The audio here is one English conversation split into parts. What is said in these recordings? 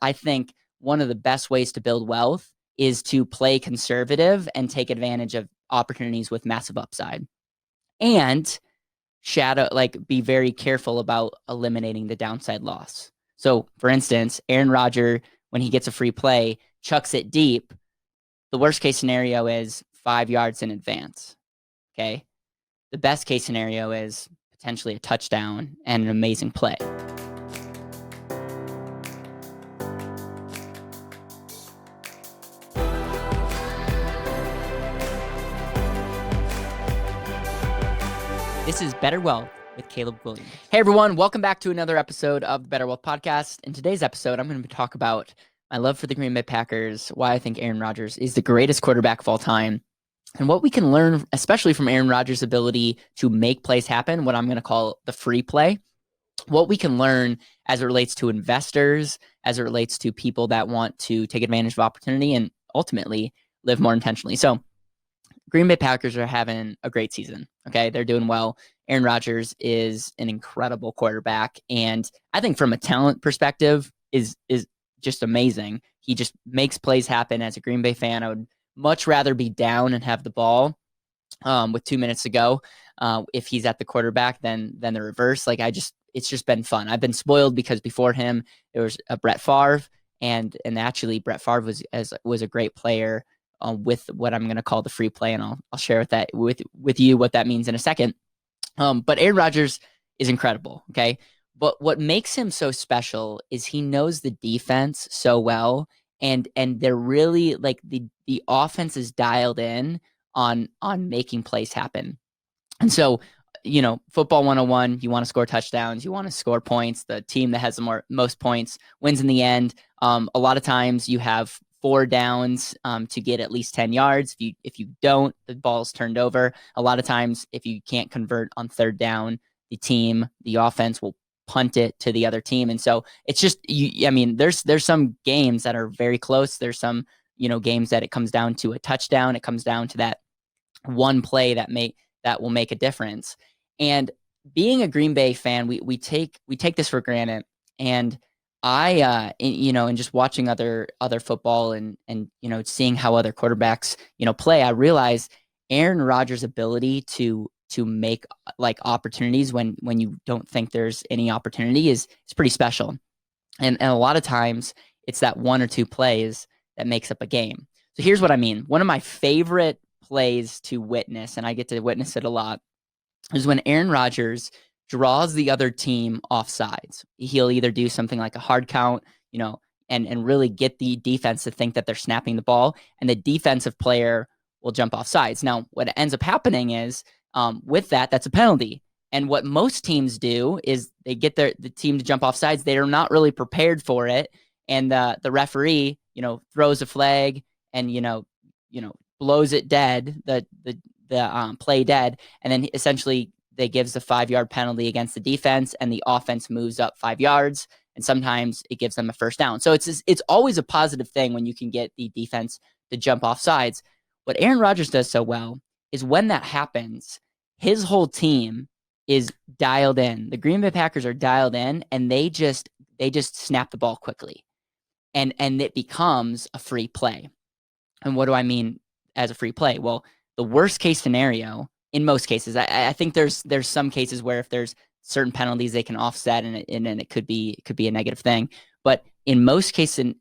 I think one of the best ways to build wealth is to play conservative and take advantage of opportunities with massive upside. And be very careful about eliminating the downside loss. So, for instance, Aaron Rodgers, when he gets a free play, chucks it deep. The worst case scenario is 5 yards in advance. Okay. The best case scenario is potentially a touchdown and an amazing play. This is Better Wealth with Caleb Guilliams. Hey everyone, welcome back to another episode of the Better Wealth podcast. In today's episode, I'm going to talk about my love for the Greenback Packers, why I think Aaron Rodgers is the greatest quarterback of all time, and what we can learn, especially from Aaron Rodgers' ability to make plays happen, what I'm going to call the free play, what we can learn as it relates to investors, as it relates to people that want to take advantage of opportunity and ultimately live more intentionally. So Green Bay Packers are having a great season. Okay. They're doing well. Aaron Rodgers is an incredible quarterback. And I think from a talent perspective is just amazing. He just makes plays happen. As a Green Bay fan, I would much rather be down and have the ball with 2 minutes to go if he's at the quarterback than the reverse. It's just been fun. I've been spoiled because before him, there was a Brett Favre. And actually Brett Favre was a great player. With what I'm going to call the free play, and I'll share with you what that means in a second. But Aaron Rodgers is incredible, okay? But what makes him so special is he knows the defense so well, and they're really like the offense is dialed in on making plays happen. And so, football 101, you want to score touchdowns, you want to score points. The team that has the most points wins in the end. A lot of times you have 4 downs to get at least 10 yards. If you don't, the ball's turned over. A lot of times, if you can't convert on 3rd down, the offense will punt it to the other team. And so it's just, there's some games that are very close. There's some, games that it comes down to a touchdown. It comes down to that one play that will make a difference. And being a Green Bay fan, we take this for granted. And and just watching other football and seeing how other quarterbacks, play, I realized Aaron Rodgers' ability to make like opportunities when you don't think there's any opportunity is pretty special. And a lot of times it's that 1 or 2 plays that makes up a game. So here's what I mean. One of my favorite plays to witness, and I get to witness it a lot, is when Aaron Rodgers draws the other team off sides. He'll either do something like a hard count, and really get the defense to think that they're snapping the ball, and the defensive player will jump off sides. Now, what ends up happening is with that's a penalty. And what most teams do is they get the team to jump off sides. They are not really prepared for it. And the referee, throws a flag and, blows it dead, the play dead. And then essentially they gives the 5-yard penalty against the defense, and the offense moves up 5 yards. And sometimes it gives them a first down. So it's always a positive thing when you can get the defense to jump off sides. What Aaron Rodgers does so well is when that happens, his whole team is dialed in. The Green Bay Packers are dialed in, and they just snap the ball quickly. And it becomes a free play. And what do I mean as a free play? Well, the worst case scenario, in most cases, I think there's some cases where if there's certain penalties they can offset, and it could be a negative thing. But in most cases,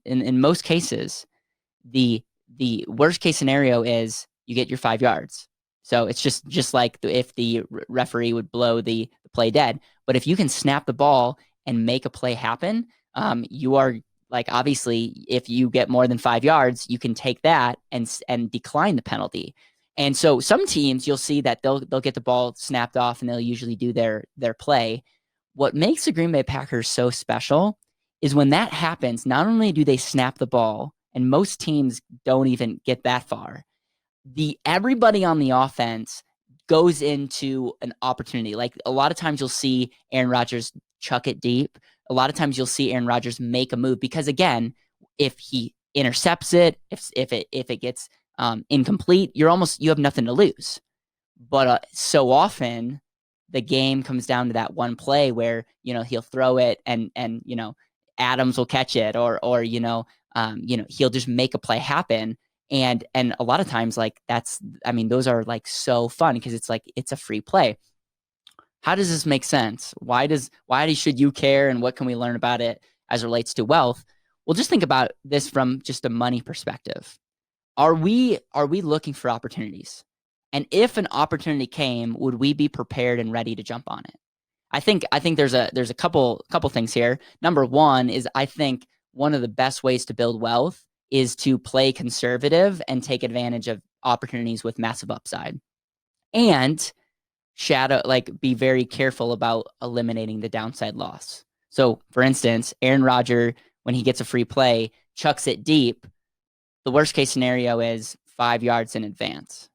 the worst case scenario is you get your 5 yards. So it's just like if the referee would blow the play dead. But if you can snap the ball and make a play happen, you are like, obviously, if you get more than 5 yards, you can take that and decline the penalty. And so some teams, you'll see that they'll get the ball snapped off, and they'll usually do their play. What makes the Green Bay Packers so special is when that happens, not only do they snap the ball, and most teams don't even get that far, everybody on the offense goes into an opportunity. Like a lot of times you'll see Aaron Rodgers chuck it deep. A lot of times you'll see Aaron Rodgers make a move, because again, if he intercepts it, if it gets incomplete, you have nothing to lose. But so often the game comes down to that one play where he'll throw it and Adams will catch it, or he'll just make a play happen. And a lot of times, like those are like so fun because it's a free play. How does this make sense? Why should you care, and what can we learn about it as it relates to wealth? Well, just think about this from just a money perspective. Are we looking for opportunities? And if an opportunity came, would we be prepared and ready to jump on it? I think there's a couple things here. Number one is, I think one of the best ways to build wealth is to play conservative and take advantage of opportunities with massive upside. And be very careful about eliminating the downside loss. So for instance, Aaron Rodgers, when he gets a free play, chucks it deep. The worst case scenario is 5 yards in advance.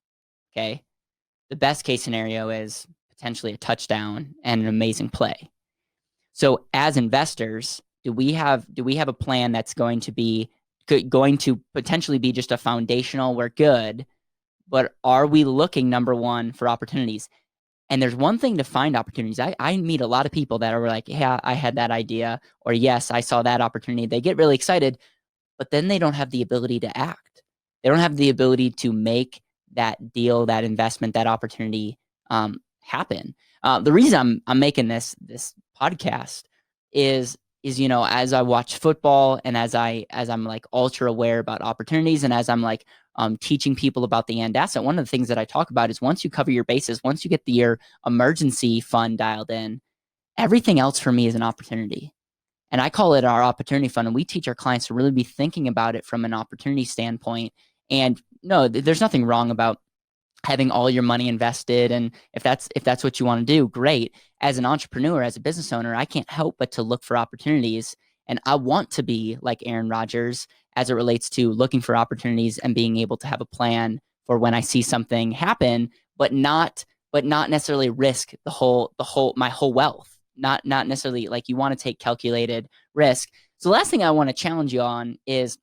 Okay. The best case scenario is potentially a touchdown and an amazing play. So as investors, do we have a plan that's going to potentially be just a foundational, we're good, but are we looking, number one, for opportunities? And there's one thing to find opportunities. I meet a lot of people that are like, yeah, I had that idea, or yes, I saw that opportunity. They get really excited, but then they don't have the ability to act. They don't have the ability to make that deal, that investment, that opportunity happen. The reason I'm making this podcast is as I watch football, and as I'm like ultra aware about opportunities, and as I'm like teaching people about the end asset, one of the things that I talk about is, once you cover your bases, once you get your emergency fund dialed in, everything else for me is an opportunity. And I call it our opportunity fund. And we teach our clients to really be thinking about it from an opportunity standpoint. And no, there's nothing wrong about having all your money invested. And if that's what you want to do, great. As an entrepreneur, as a business owner, I can't help but to look for opportunities. And I want to be like Aaron Rodgers as it relates to looking for opportunities and being able to have a plan for when I see something happen, but not necessarily risk my whole wealth. Not necessarily, like, you want to take calculated risk. So the last thing I want to challenge you on is,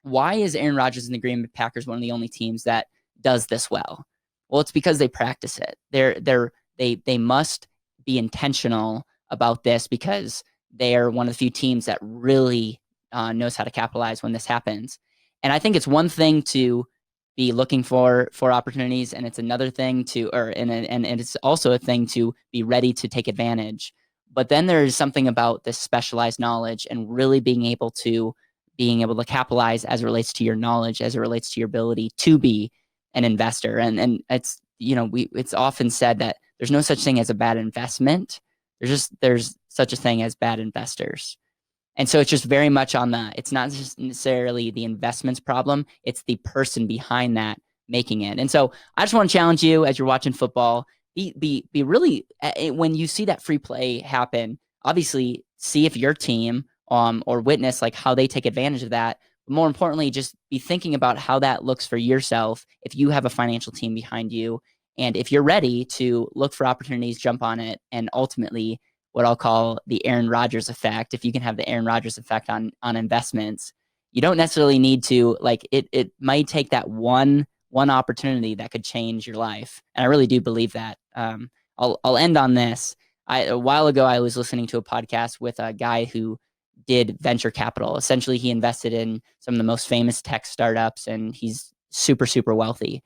why is Aaron Rodgers and the Greenback Packers one of the only teams that does this well? Well, it's because they practice it. They must be intentional about this, because they are one of the few teams that really knows how to capitalize when this happens. And I think it's one thing to be looking for opportunities, and it's another thing and it's also a thing to be ready to take advantage. But then there is something about this specialized knowledge and really being able to capitalize as it relates to your knowledge, as it relates to your ability to be an investor. And it's, it's often said that there's no such thing as a bad investment. There's such a thing as bad investors. And so it's just very much it's not just necessarily the investments problem, it's the person behind that making it. And so I just want to challenge you, as you're watching football, be really, when you see that free play happen, obviously see if your team or witness like how they take advantage of that. But more importantly, just be thinking about how that looks for yourself if you have a financial team behind you. And if you're ready to look for opportunities, jump on it, and ultimately what I'll call the Aaron Rodgers effect. If you can have the Aaron Rodgers effect on investments, you don't necessarily need to, like, it might take that one opportunity that could change your life. And I really do believe that. I'll end on this. A while ago, I was listening to a podcast with a guy who did venture capital. Essentially, he invested in some of the most famous tech startups, and he's super, super wealthy.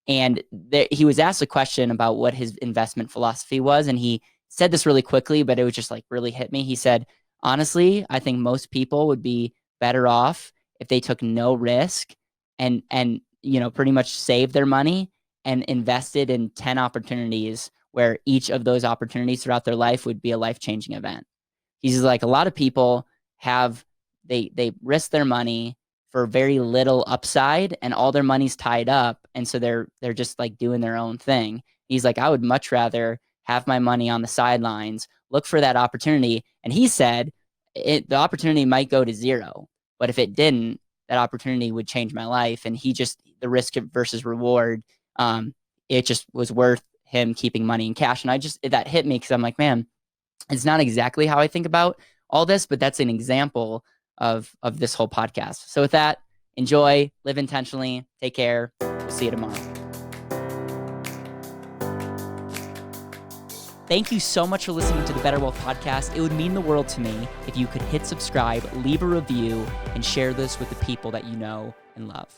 And he was asked a question about what his investment philosophy was, and he said this really quickly, but it was just like really hit me. He said, honestly, I think most people would be better off if they took no risk and pretty much saved their money and invested in 10 opportunities, where each of those opportunities throughout their life would be a life-changing event. He's like, a lot of people they risk their money for very little upside, and all their money's tied up, and so they're just like doing their own thing. He's like, I would much rather have my money on the sidelines, look for that opportunity. And he said the opportunity might go to zero, but if it didn't, that opportunity would change my life. And the risk versus reward, it just was worth him keeping money in cash. And that hit me, because I'm like, man, it's not exactly how I think about all this, but that's an example of this whole podcast. So with that, enjoy, live intentionally, take care. We'll see you tomorrow. Thank you so much for listening to the BetterWealth podcast. It would mean the world to me if you could hit subscribe, leave a review, and share this with the people that you know and love.